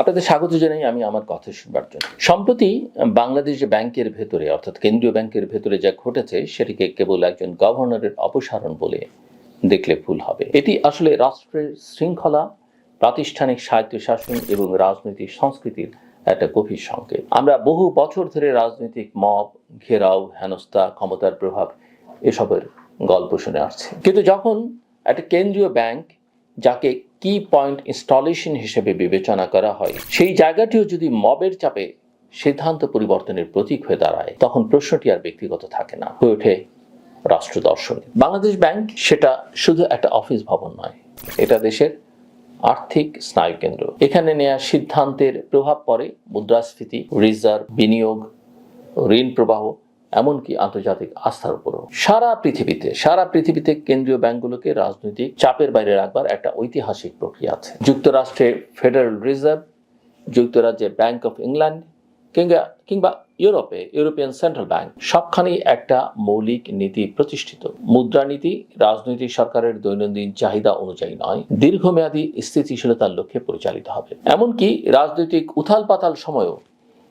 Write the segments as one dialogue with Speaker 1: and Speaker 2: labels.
Speaker 1: আপনাদের স্বাগত জানাই আমি আমার কথা শুনবার জন্য। সম্প্রতি বাংলাদেশ ব্যাংকের ভেতরে অর্থাৎ কেন্দ্রীয় ব্যাংকের ভেতরে যা ঘটেছে সেটিকে কেবল একজন গভর্নরের অপসারণ বলে দেখলে ভুল হবে। এটি আসলে রাষ্ট্রের শৃঙ্খলা, প্রাতিষ্ঠানিক স্বায়ত্তশাসন এবং রাজনৈতিক সংস্কৃতির একটা গভীর সংকেত। আমরা বহু বছর ধরে রাজনৈতিক মব, ঘেরাও, হেনস্থা, ক্ষমতার প্রভাব এসবের গল্প শুনে আসছি, কিন্তু যখন একটা কেন্দ্রীয় ব্যাংক যাকে কি পয়েন্ট ইনস্টলেশন হিসেবে বিবেচনা করা হয় সেই জায়গাটিও যদি মবের চাপে সিদ্ধান্ত পরিবর্তনের প্রতীক হয়ে দাঁড়ায়, তখন প্রশ্নটি আর ব্যক্তিগত থাকে না, হয়ে ওঠে রাষ্ট্র দর্শনে। বাংলাদেশ ব্যাংক সেটা শুধু একটা অফিস ভবন নয়, এটা দেশের আর্থিক স্নায়ুকেন্দ্র। এখানে নেওয়া সিদ্ধান্তের প্রভাব পড়ে মুদ্রাস্ফীতি, রিজার্ভ, বিনিয়োগ, ঋণ প্রবাহ, এমনকি আন্তর্জাতিক আস্থার উপরও। সারা পৃথিবীতে কেন্দ্রীয় ব্যাংকগুলোকে রাজনৈতিক চাপের বাইরে রাখবার একটা ঐতিহাসিক প্রক্রিয়া আছে। যুক্তরাষ্ট্রে ফেডারেল রিজার্ভ, যুক্তরাজ্যে ব্যাংক অফ ইংল্যান্ড কিংবা ইউরোপিয়ান সেন্ট্রাল ব্যাংক, সবখানেই একটা মৌলিক নীতি প্রতিষ্ঠিত। মুদ্রানীতি রাজনৈতিক সরকারের দৈনন্দিন চাহিদা অনুযায়ী নয়, দীর্ঘমেয়াদী স্থিতিশীলতার লক্ষ্যে পরিচালিত হবে। এমনকি রাজনৈতিক উথাল পাতাল সময়েও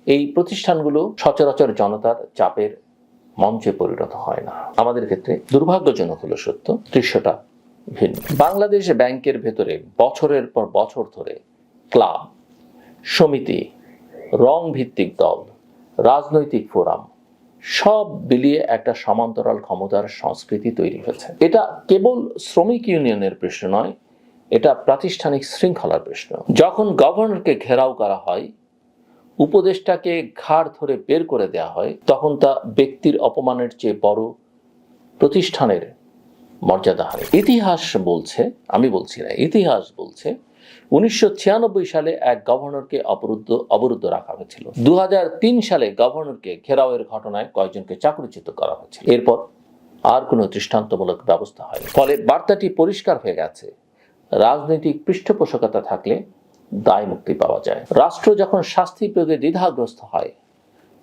Speaker 1: এই প্রতিষ্ঠানগুলো সচরাচর জনতার চাপের মঞ্চে পরিণত হয় না। আমাদের ক্ষেত্রে দুর্ভাগ্যজনক হলো সত্য, দৃশ্যটা ভিন্ন। বাংলাদেশ ব্যাংকের ভেতরে বছরের পর বছর ধরে ক্লাব, সমিতি, রং ভিত্তিক দল, রাজনৈতিক ফোরাম সব মিলিয়ে একটা সমান্তরাল ক্ষমতার সংস্কৃতি তৈরি হয়েছে। এটা কেবল শ্রমিক ইউনিয়নের প্রশ্ন নয়, এটা প্রাতিষ্ঠানিক শৃঙ্খলার প্রশ্ন। যখন গভর্নরকে ঘেরাও করা হয়, উপদেষ্টাকে ঘাড় ধরে বের করে দেওয়া হয়, তখন তা ব্যক্তির অপমানের চেয়ে বড় প্রতিষ্ঠানের মর্যাদা হারে। ইতিহাস বলছে, আমি বলছি না, ইতিহাস বলছে 1996 সালে এক গভর্নরকে অবরুদ্ধ রাখা হয়েছিল। 2003 সালে গভর্নরকে ঘেরাওয়ের ঘটনায় কয়েকজনকে চাকরিচ্যুত করা হয়েছিল। এরপর আর কোনো দৃষ্টান্তমূলক ব্যবস্থা হয়নি। ফলে বার্তাটি পরিষ্কার হয়ে গেছে, রাজনৈতিক পৃষ্ঠপোষকতা থাকলে দায় মুক্তি পাওয়া যায়। রাষ্ট্র যখন শাস্তি প্রয়োগে দ্বিধাগ্রস্ত হয়,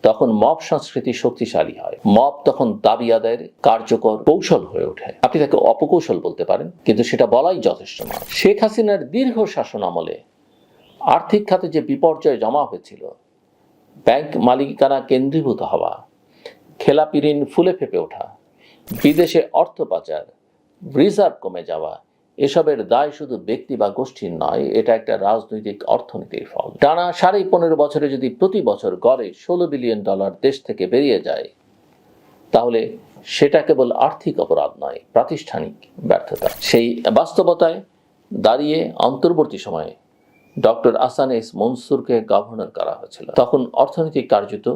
Speaker 1: তখন মব সংস্কৃতি শক্তিশালী হয়। মব তখন দাবি আদায়ের কার্যকর কৌশল হয়ে ওঠে। আপনি তাকে অপকৌশল বলতে পারেন, কিন্তু সেটা বলাই যথেষ্ট নয়। শেখ হাসিনার দীর্ঘ শাসন আমলে আর্থিক খাতে যে বিপর্যয় জমা হয়েছিল, ব্যাংক মালিকানা কেন্দ্রীভূত হওয়া, খেলাপি ঋণ ফুলে ফেপে ওঠা, বিদেশে অর্থ পাচার, রিজার্ভ কমে যাওয়া, এসবের দায় শুধু ব্যক্তি বা গোষ্ঠীর নয়, এটা একটা রাজনৈতিক অর্থনীতির ফল। টানা 15.5 বছরে যদি প্রতি বছর গড়ে $16 বিলিয়ন দেশ থেকে বেরিয়ে যায়, তাহলে সেটা কেবল আর্থিক অপরাধ নয়, প্রাতিষ্ঠানিক ব্যর্থতা। সেই বাস্তবতায় দাঁড়িয়ে অন্তর্বর্তী সময়ে ডক্টর আহসান এস মনসুরকে গভর্নর করা হয়েছিল। তখন অর্থনৈতিক কার্যত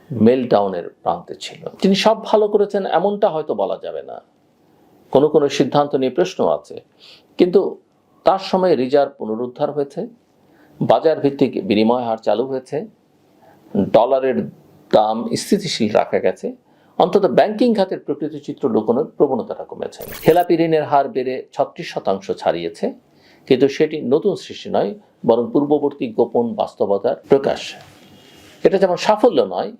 Speaker 1: মেলডাউনের প্রান্তে ছিল। তিনি সব ভালো করেছেন এমনটা হয়তো বলা যাবে না, কোনো সিদ্ধান্ত নিয়ে প্রশ্ন আছে, কিন্তু তার সময় রিজার্ভ পুনরুদ্ধার হয়েছে, বাজার ভিত্তিক বিনিময় হার চালু হয়েছে, ডলারের দাম স্থিতিশীল রাখা গেছে, অন্তত ব্যাংকিং খাতের প্রকৃত চিত্র লুকোনোর প্রবণতাটা কমেছে। খেলাপি ঋণের হার বেড়ে 36% ছাড়িয়েছে, কিন্তু সেটি নতুন সৃষ্টি নয়, বরং পূর্ববর্তী গোপন বাস্তবতার প্রকাশ। এটা যেমন সাফল্য নয়,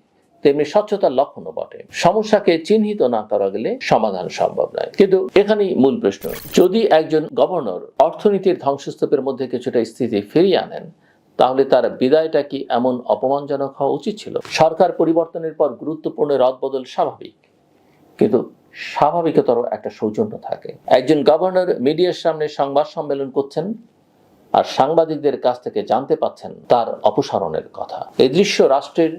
Speaker 1: তেমনি স্বচ্ছতার লক্ষণও বটে। সমস্যাকে চিহ্নিত না করা গেলে সমাধান সম্ভব নয়। কিন্তু এখানেই মূল প্রশ্ন, যদি একজন গভর্নর অর্থনীতির ধ্বংসস্তূপের মধ্যে কিছুটা স্থিতি ফিরিয়ে আনেন, তাহলে তার বিদায়টা কি এমন অপমানজনক হওয়া উচিত ছিল? সরকার পরিবর্তনের পর গুরুত্বপূর্ণ রদবদল স্বাভাবিক, কিন্তু স্বাভাবিকতর একটা সৌজন্য থাকে। একজন গভর্নর মিডিয়ার সামনে সংবাদ সম্মেলন করছেন আর সাংবাদিকদের কাছ থেকে জানতে পাচ্ছেন তার অপসারণের কথা। এই দৃশ্য রাষ্ট্রের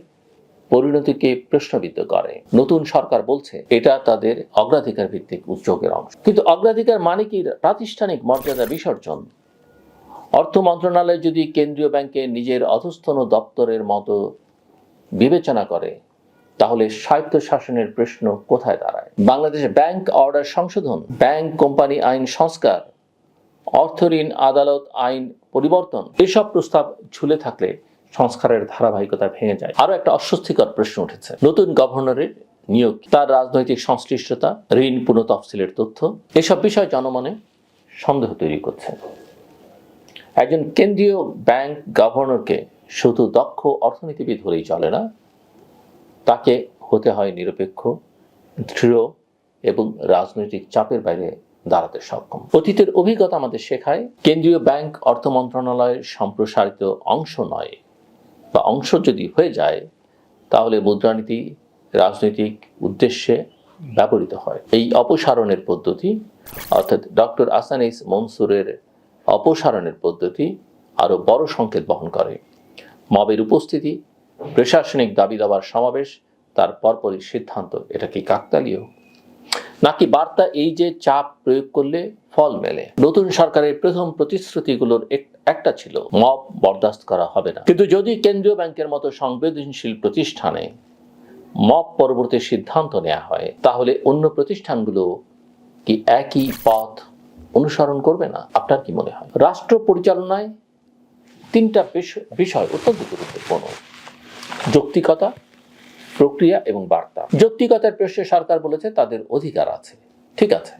Speaker 1: পরিণতিকে প্রশ্নবিদ্ধ করে। নতুন সরকার বলছে এটা তাদের অগ্রাধিকার ভিত্তিক উদ্যোগের অংশ, কিন্তু অগ্রাধিকার মানে কি প্রাতিষ্ঠানিক মর্যাদা বিসর্জন? অর্থ মন্ত্রণালয় যদি কেন্দ্রীয় ব্যাংকে নিজের অধস্তন দপ্তরের মতো বিবেচনা করে, তাহলে স্বায়ত্তশাসনের প্রশ্ন কোথায় দাঁড়ায়? বাংলাদেশে ব্যাংক অর্ডার সংশোধন, ব্যাংক কোম্পানি আইন সংস্কার, অর্থ ঋণ আদালত আইন পরিবর্তন, এসব প্রস্তাব ঝুলে থাকলে সংস্কারের ধারাবাহিকতা ভেঙে যায়। আরো একটা অস্বস্তিকর প্রশ্ন উঠেছে, নতুন গভর্নরের নিয়োগ, তার রাজনৈতিক সংশ্লিষ্টতা, ঋণ পুনঃতফসিলের তথ্য, এসব বিষয় জনমনে সন্দেহ তৈরি করছে। একজন কেন্দ্রীয় ব্যাংক গভর্নরকে শুধু দক্ষ অর্থনীতিবিদ হলেই চলে না, তাকে হতে হয় নিরপেক্ষ, দৃঢ় এবং রাজনৈতিক চাপের বাইরে দাঁড়াতে সক্ষম। অতীতের অভিজ্ঞতা আমাদের শেখায় কেন্দ্রীয় ব্যাংক অর্থ মন্ত্রণালয়ের সম্প্রসারিত অংশ নয়, বা অংশ যদি হয়ে যায় তাহলে মুদ্রানীতি রাজনৈতিক উদ্দেশ্যে ব্যবহৃত হয়। এই অপসারণের পদ্ধতি অর্থাৎ ডক্টর আহসান মনসুরের অপসারণের পদ্ধতি আরো বড় সংকেত বহন করে। মবের উপস্থিতি, প্রশাসনিক দাবি দাবার সমাবেশ, তার পরপরই সিদ্ধান্ত। এটা কি কাকতালীয় নাকি বার্তা এই যে চাপ প্রয়োগ করলে ফল মেলে? নতুন সরকারের প্রথম প্রতিশ্রুতিগুলোর একটা ছিল মব বরদাস্ত করা হবে না। কিন্তু যদি কেন্দ্রীয় ব্যাংকের মতো সংবেদনশীল প্রতিষ্ঠানে মব পরবর্তী সিদ্ধান্ত নেওয়া হয়, তাহলে অন্য প্রতিষ্ঠানগুলো কি একই পথ অনুসরণ করবে না? আপনার কি মনে হয়? রাষ্ট্র পরিচালনায় তিনটা বিষয় অত্যন্ত গুরুত্বপূর্ণ: যৌক্তিকতা, প্রক্রিয়া এবং বার্তা। যৌক্তিকতার প্রশ্নে সরকার বলেছে তাদের অধিকার আছে, ঠিক আছে,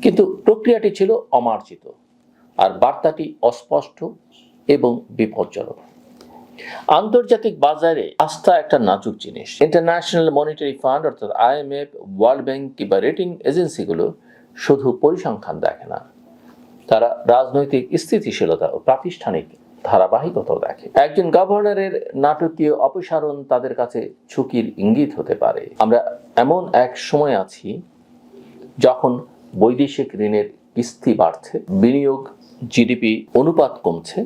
Speaker 1: কিন্তু প্রক্রিয়াটি ছিল অমার্জিত, আর বার্তাটি অস্পষ্ট এবং বিপজ্জনক। আন্তর্জাতিক বাজারে আস্থা একটা নাজুক জিনিস। ইন্টারন্যাশনাল মনিটারি ফান্ড অর্থাৎ IMF, ওয়ার্ল্ড ব্যাংক কিংবা রেটিং এজেন্সিগুলো শুধু পরিসংখ্যান দেখে না, তারা রাজনৈতিক স্থিতিশীলতা ও প্রাতিষ্ঠানিক ধারাবাহিকতাও দেখে। একজন গভর্নরের নাটকীয় অপসারণ তাদের কাছে ঝুঁকির ইঙ্গিত হতে পারে। আমরা এমন এক সময় আছি যখন বৈদেশিক ঋণের কিস্তি বাড়ছে, বিনিয়োগ জিডিপি অনুপাত কমছে,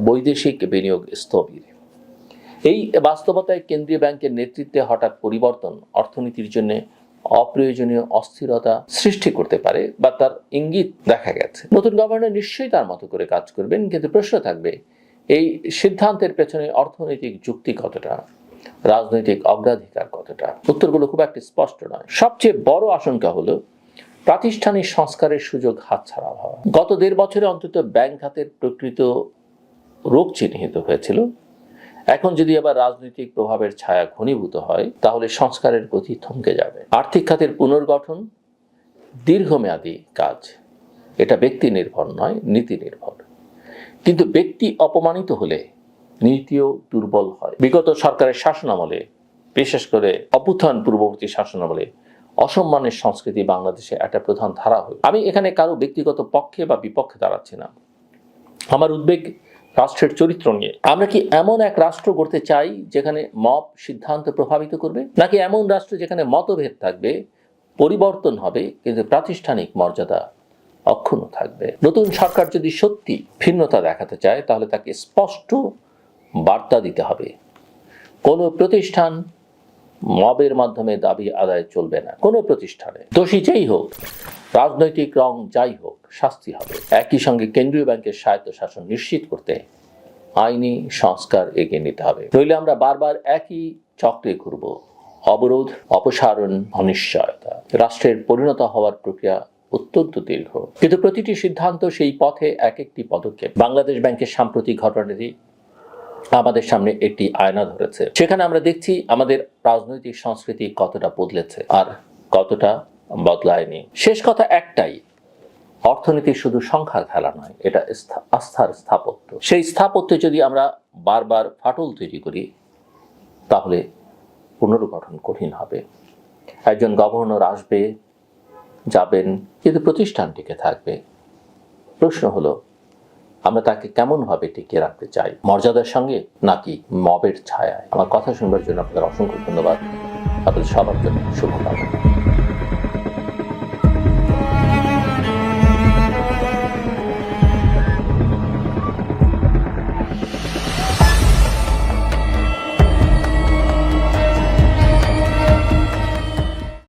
Speaker 1: বৈদেশিক বিনিয়োগ স্থবির। এই বাস্তবতায় কেন্দ্রীয় ব্যাংকের নেতৃত্বে হঠাৎ পরিবর্তন অর্থনীতির জন্য অপ্রয়োজনীয় অস্থিরতা সৃষ্টি করতে পারে, বা তার ইঙ্গিত দেখা গেছে। নতুন গভর্নর নিশ্চয়ই তার মতো করে কাজ করবেন, কিন্তু প্রশ্ন থাকবে এই সিদ্ধান্তের পেছনে অর্থনৈতিক যুক্তি কতটা, রাজনৈতিক অগ্রাধিকার কতটা। উত্তরগুলো খুব একটা স্পষ্ট নয়। সবচেয়ে বড় আশঙ্কা হলো প্রাতিষ্ঠানিক সংস্কারের সুযোগ হাতছাড়া হওয়া। গত 1.5 বছরে অন্তত ব্যাংক খাতের প্রকৃত রোগ চিহ্নিত হয়েছিল। এখন যদি আবার রাজনৈতিক প্রভাবের ছায়া ঘনীভূত হয়, তাহলে সংস্কারের গতি থমকে যাবে। আর্থিক খাতের পুনর্গঠন দীর্ঘমেয়াদী কাজ, এটা ব্যক্তি নির্ভর নয়, নীতি নির্ভর। কিন্তু ব্যক্তি অপমানিত হলে নীতিও দুর্বল হয়। বিগত সরকারের শাসনামলে, বিশেষ করে অভ্যুত্থান পূর্ববর্তী শাসনামলে অসম্মানের সংস্কৃতি বাংলাদেশে একটা প্রধান ধারা হয়। আমি এখানে কারো ব্যক্তিগত পক্ষে বা বিপক্ষে দাঁড়াচ্ছি না, আমার উদ্বেগ রাষ্ট্রের চরিত্র নিয়ে। আমরা কি এমন এক রাষ্ট্র গড়তে চাই যেখানে মব সিদ্ধান্ত প্রভাবিত করবে, নাকি এমন রাষ্ট্র যেখানে মতভেদ থাকবে, পরিবর্তন হবে, কিন্তু প্রাতিষ্ঠানিক মর্যাদা অক্ষুণ্ণ থাকবে? নতুন সরকার যদি সত্যি ভিন্নতা দেখাতে চায়, তাহলে তাকে স্পষ্ট বার্তা দিতে হবে। কোনো প্রতিষ্ঠান মবের মাধ্যমে দাবি আদায় চলবে না। কোনো প্রতিষ্ঠানে দোষী যেই হোক, রাজনৈতিক রং যাই হোক, শাস্তি হবে। একই সঙ্গে কেন্দ্রীয় ব্যাংকের স্বায়ত্তশাসন নিশ্চিত করতে আইনি সংস্কার এগিয়ে নিতে হবে। নইলে আমরা বারবার একই চক্রে ঘুরব: অবরোধ, অপসারণ, অনিশ্চয়তা। রাষ্ট্রের পরিণত হওয়ার প্রক্রিয়া অত্যন্ত দীর্ঘ, কিন্তু প্রতিটি সিদ্ধান্ত সেই পথে এক একটি পদক্ষেপ। বাংলাদেশ ব্যাংকের সাম্প্রতিক ঘটনাটি আমাদের সামনে একটি আয়না ধরেছে। সেখানে আমরা দেখছি আমাদের রাজনৈতিক সংস্কৃতি কতটা বদলেছে আর কতটা বদলায়নি। শেষ কথা একটাই: অর্থনীতি শুধু সংখ্যার খেলা নয়, এটা আস্থার স্থাপত্য। সেই স্থাপত্যে যদি আমরা বারবার ফাটল তৈরি করি, তাহলে পুনর্গঠন কঠিন হবে। একজন গভর্নর আসবে, যাবেন, কিন্তু প্রতিষ্ঠান টিকে থাকবে। প্রশ্ন হলো, আমরা তাকে কেমনভাবে টিকিয়ে রাখতে চাই? মর্যাদার সঙ্গে নাকি মবের ছায়ায়? আমার কথা শুনবার জন্য আপনাদের অসংখ্য ধন্যবাদ। আপনাদের সবার জন্য শুভকামনা।